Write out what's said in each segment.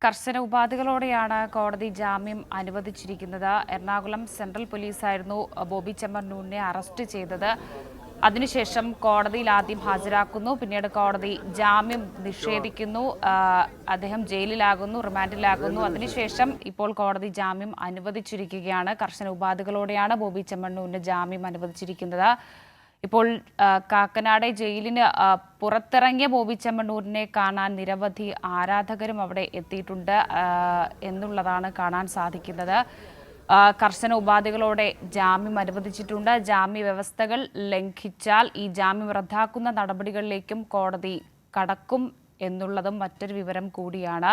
കർശന ഉപാധികളോടെയാണ് കോടതി ജാമ്യം അനുവദിച്ചിരിക്കുന്നത്. എറണാകുളം സെൻട്രൽ പോലീസായിരുന്നു ബോബി ചെമ്മണ്ണൂരിനെ അറസ്റ്റ് ചെയ്തത്. അതിനുശേഷം കോടതിയിൽ ആദ്യം ഹാജരാക്കുന്നു, പിന്നീട് കോടതി ജാമ്യം നിഷേധിക്കുന്നു. അദ്ദേഹം ജയിലിലാകുന്നു, റിമാൻഡിലാകുന്നു. അതിനുശേഷം ഇപ്പോൾ കോടതി ജാമ്യം അനുവദിച്ചിരിക്കുകയാണ്. കർശന ഉപാധികളോടെയാണ് ബോബി ചെമ്മണ്ണൂരിന് ജാമ്യം അനുവദിച്ചിരിക്കുന്നത്. ഇപ്പോൾ കാക്കനാട് ജയിലിന് പുറത്തിറങ്ങിയ ബോബി ചെമ്മണ്ണൂരിനെ കാണാൻ നിരവധി ആരാധകരും അവിടെ എത്തിയിട്ടുണ്ട് എന്നുള്ളതാണ് കാണാൻ സാധിക്കുന്നത്. കർശന ഉപാധികളോടെ ജാമ്യം അനുവദിച്ചിട്ടുണ്ട്. ജാമ്യ വ്യവസ്ഥകൾ ലംഘിച്ചാൽ ഈ ജാമ്യം റദ്ദാക്കുന്ന നടപടികളിലേക്കും കോടതി കടക്കും എന്നുള്ളതും മറ്റൊരു വിവരം കൂടിയാണ്.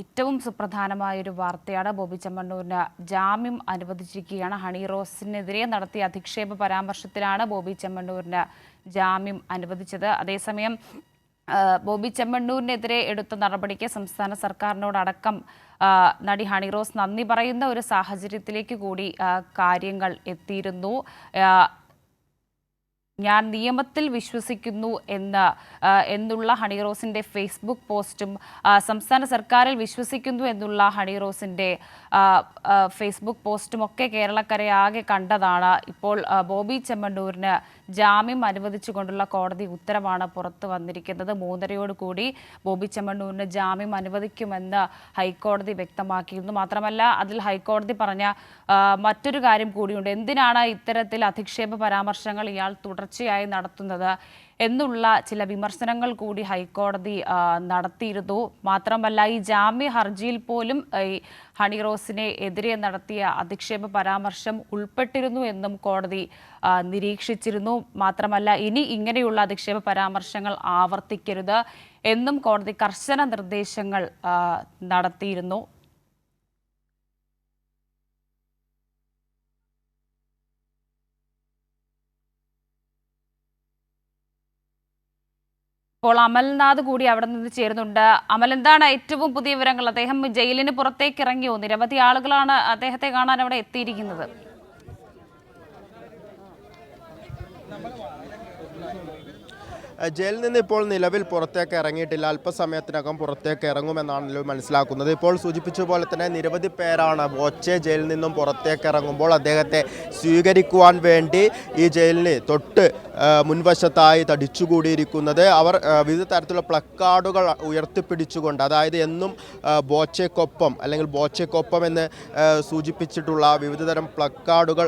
ഏറ്റവും സുപ്രധാനമായൊരു വാർത്തയാണ്. ബോബി ചെമ്മണ്ണൂരിന് ജാമ്യം അനുവദിച്ചിരിക്കുകയാണ്. ഹണി റോസിനെതിരെ നടത്തിയ അധിക്ഷേപ പരാമർശത്തിലാണ് ബോബി ചെമ്മണ്ണൂരിന് ജാമ്യം അനുവദിച്ചത്. അതേസമയം ബോബി ചെമ്മണ്ണൂരിനെതിരെ എടുത്ത നടപടിക്ക് സംസ്ഥാന സർക്കാരിനോടടക്കം നടി ഹണി റോസ് നന്ദി പറയുന്ന ഒരു സാഹചര്യത്തിലേക്ക് കൂടി കാര്യങ്ങൾ എത്തിയിരുന്നു. ഞാൻ നിയമത്തിൽ വിശ്വസിക്കുന്നു എന്നുള്ള ഹണി റോസിൻ്റെ ഫേസ്ബുക്ക് പോസ്റ്റും സംസ്ഥാന സർക്കാരിൽ വിശ്വസിക്കുന്നു എന്നുള്ള ഹണി റോസിൻ്റെ ഫേസ്ബുക്ക് പോസ്റ്റും ഒക്കെ കേരളക്കരയാകെ കണ്ടതാണ്. ഇപ്പോൾ ബോബി ചെമ്മണ്ണൂരിന് ജാമ്യം അനുവദിച്ചുകൊണ്ടുള്ള കോടതി ഉത്തരവാണ് പുറത്തു വന്നിരിക്കുന്നത്. 3:30 കൂടി ബോബി ചെമ്മണ്ണൂരിന് ജാമ്യം അനുവദിക്കുമെന്ന് ഹൈക്കോടതി വ്യക്തമാക്കിയിരുന്നു. മാത്രമല്ല, അതിൽ ഹൈക്കോടതി പറഞ്ഞ മറ്റൊരു കാര്യം കൂടിയുണ്ട്. എന്തിനാണ് ഇത്തരത്തിൽ അധിക്ഷേപ പരാമർശങ്ങൾ ഇയാൾ തുടർച്ചയായി നടത്തുന്നത് എന്നുള്ള ചില വിമർശനങ്ങൾ കൂടി ഹൈക്കോടതി നടത്തിയിരുന്നു. മാത്രമല്ല, ഈ ജാമ്യ ഹർജിയിൽ പോലും ഈ ഹണി റോസിനെ എതിരെ നടത്തിയ അധിക്ഷേപ പരാമർശം ഉൾപ്പെട്ടിരുന്നു എന്നും കോടതി നിരീക്ഷിച്ചിരുന്നു. മാത്രമല്ല, ഇനി ഇങ്ങനെയുള്ള അധിക്ഷേപ പരാമർശങ്ങൾ ആവർത്തിക്കരുത് എന്നും കോടതി കർശന നിർദ്ദേശങ്ങൾ നടത്തിയിരുന്നു. ഇപ്പോൾ അമൽനാഥ് കൂടി അവിടെ നിന്ന് ചേരുന്നുണ്ട്. അമൽ, എന്താണ് ഏറ്റവും പുതിയ വിവരങ്ങൾ? അദ്ദേഹം ജയിലിന് പുറത്തേക്ക് ഇറങ്ങിയോ? നിരവധി ആളുകളാണ് അദ്ദേഹത്തെ കാണാൻ അവിടെ എത്തിയിരിക്കുന്നത്. ജയിലിൽ നിന്ന് ഇപ്പോൾ നിലവിൽ പുറത്തേക്ക് ഇറങ്ങിയിട്ടില്ല. അല്പസമയത്തിനകം പുറത്തേക്ക് ഇറങ്ങുമെന്നാണല്ലോ മനസ്സിലാക്കുന്നത്. ഇപ്പോൾ സൂചിപ്പിച്ച പോലെ തന്നെ നിരവധി പേരാണ് ബോച്ചെ ജയിലിൽ നിന്നും പുറത്തേക്ക് ഇറങ്ങുമ്പോൾ അദ്ദേഹത്തെ സ്വീകരിക്കുവാൻ വേണ്ടി ഈ ജയിലിന് തൊട്ട് മുൻവശത്തായി തടിച്ചുകൂടിയിരിക്കുന്നത്. അവർ വിവിധ തരത്തിലുള്ള പ്ലക്കാർഡുകൾ ഉയർത്തിപ്പിടിച്ചുകൊണ്ട്, അതായത് എന്നും ബോച്ചയ്ക്കൊപ്പം അല്ലെങ്കിൽ ബോച്ചയ്ക്കൊപ്പം എന്ന് സൂചിപ്പിച്ചിട്ടുള്ള വിവിധ തരം പ്ലക്കാർഡുകൾ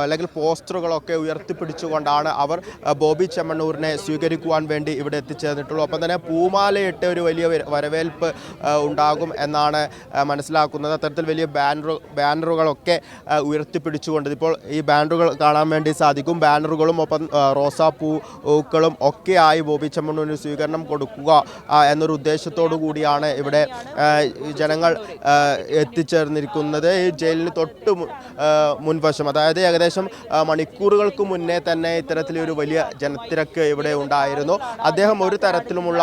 അല്ലെങ്കിൽ പോസ്റ്ററുകളൊക്കെ ഉയർത്തിപ്പിടിച്ചുകൊണ്ടാണ് അവർ ബോബി ചെമ്മണ്ണൂരിനെ സ്വീകരിക്കുവാൻ വേണ്ടി ഇവിടെ എത്തിച്ചേർന്നിട്ടുള്ളൂ. ഒപ്പം തന്നെ പൂമാലയിട്ട് ഒരു വലിയ വരവേൽപ്പ് ഉണ്ടാകും എന്നാണ് മനസ്സിലാക്കുന്നത്. അത്തരത്തിൽ വലിയ ബാനറുകളൊക്കെ ഉയർത്തിപ്പിടിച്ചുകൊണ്ട് ഇപ്പോൾ ഈ ബാനറുകൾ കാണാൻ വേണ്ടി സാധിക്കും. ബാനറുകളും ഒപ്പം റോസാപ്പൂക്കളും ഒക്കെയായി ബോബി ചെമ്മണ്ണൂരിന് സ്വീകരണം കൊടുക്കുക എന്നൊരു ഉദ്ദേശത്തോടു കൂടിയാണ് ഇവിടെ ജനങ്ങൾ എത്തിച്ചേർന്നിരിക്കുന്നത്. ഈ ജയിലിന് തൊട്ട് മുൻവശം, അതായത് ഏകദേശം മണിക്കൂറുകൾക്ക് മുന്നേ തന്നെ ഇത്തരത്തിലൊരു വലിയ ജനത്തിരക്ക് ഇവിടെ ഉണ്ടായിരുന്നു. അദ്ദേഹം ഒരു തരത്തിലുമുള്ള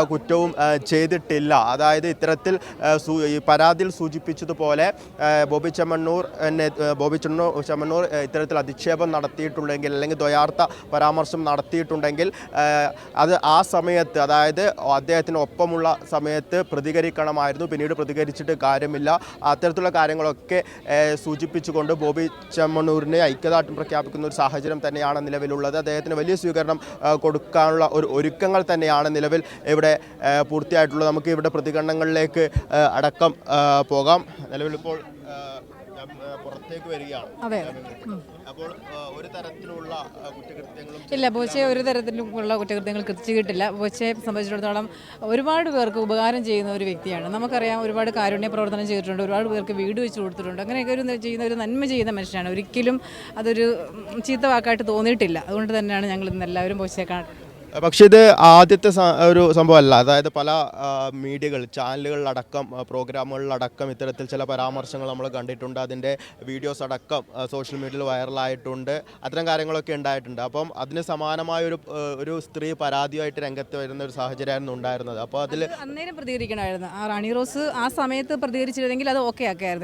കുറ്റവും ചെയ്തിട്ടില്ല. അതായത് ഇത്തരത്തിൽ ഈ പരാതിയിൽ സൂചിപ്പിച്ചതുപോലെ ബോബി ചെമ്മണ്ണൂർ ഇത്തരത്തിൽ അധിക്ഷേപം നടത്തിയിട്ടുണ്ടെങ്കിൽ അല്ലെങ്കിൽ ദ്വയാർത്ഥ പരാമർശം നടത്തിയിട്ടുണ്ടെങ്കിൽ അത് ആ സമയത്ത്, അതായത് അദ്ദേഹത്തിന് ഒപ്പമുള്ള സമയത്ത് പ്രതികരിക്കണമായിരുന്നു. പിന്നീട് പ്രതികരിച്ചിട്ട് കാര്യമില്ല. അത്തരത്തിലുള്ള കാര്യങ്ങളൊക്കെ സൂചിപ്പിച്ചുകൊണ്ട് ബോബി ചെമ്മണ്ണൂരിനെ ഐക്യദാർഢ്യം പ്രഖ്യാപിക്കുന്ന ഒരു സാഹചര്യം തന്നെയാണ് നിലവിലുള്ളത്. അദ്ദേഹത്തിന് വലിയ സ്വീകരണം കൊടുക്കാനുള്ള ഒരു ഒരുക്കങ്ങൾ തന്നെയാണ് നിലവിൽ ഇവിടെ പൂർത്തിയായിട്ടുള്ളത്. നമുക്ക് ഇവിടെ പ്രതികരണങ്ങളിലേക്ക് അടക്കം പോകാം. നിലവിലിപ്പോൾ പുറത്തേക്ക് വരികയാണ്. അതെ, അപ്പോൾ ഒരു തരത്തിലുള്ള കുറ്റകൃത്യങ്ങളും ഇല്ല. ബോച്ചെ ഒരു തരത്തിലുള്ള കുറ്റകൃത്യങ്ങൾ ചെയ്തിട്ടില്ല. ബോച്ചയെ സംബന്ധിച്ചിടത്തോളം ഒരുപാട് പേർക്ക് ഉപകാരം ചെയ്യുന്ന ഒരു വ്യക്തിയാണ്. നമുക്കറിയാം, ഒരുപാട് കാരുണ്യ പ്രവർത്തനം ചെയ്തിട്ടുണ്ട്, ഒരുപാട് പേർക്ക് വീട് വെച്ച് കൊടുത്തിട്ടുണ്ട്. അങ്ങനെയൊക്കെ ഒരു നന്മ ചെയ്യുന്ന മനുഷ്യനാണ്. ഒരിക്കലും അതൊരു ചീത്ത വാക്കായിട്ട് തോന്നിയിട്ടില്ല. അതുകൊണ്ട് തന്നെയാണ് ഞങ്ങൾ ഇന്ന് എല്ലാവരും ബോച്ചയെ കാണുന്നത്. പക്ഷേ ഇത് ആദ്യത്തെ ഒരു സംഭവമല്ല. അതായത് പല മീഡിയകൾ, ചാനലുകളിലടക്കം, പ്രോഗ്രാമുകളിലടക്കം ഇത്തരത്തിൽ ചില പരാമർശങ്ങൾ നമ്മൾ കണ്ടിട്ടുണ്ട്. അതിൻ്റെ വീഡിയോസ് അടക്കം സോഷ്യൽ മീഡിയയിൽ വൈറലായിട്ടുണ്ട്. അത്തരം കാര്യങ്ങളൊക്കെ ഉണ്ടായിട്ടുണ്ട്. അപ്പം അതിന് സമാനമായ ഒരു സ്ത്രീ പരാതിയായിട്ട് രംഗത്ത് വരുന്ന ഒരു സാഹചര്യമായിരുന്നു ഉണ്ടായിരുന്നത്. അപ്പോൾ അതിൽ അന്നേരം പ്രതികരിക്കണമായിരുന്നു. ഹണി റോസ് ആ സമയത്ത് പ്രതികരിച്ചിരുന്നെങ്കിൽ അത് ഓക്കെ ആക്കായിരുന്നു.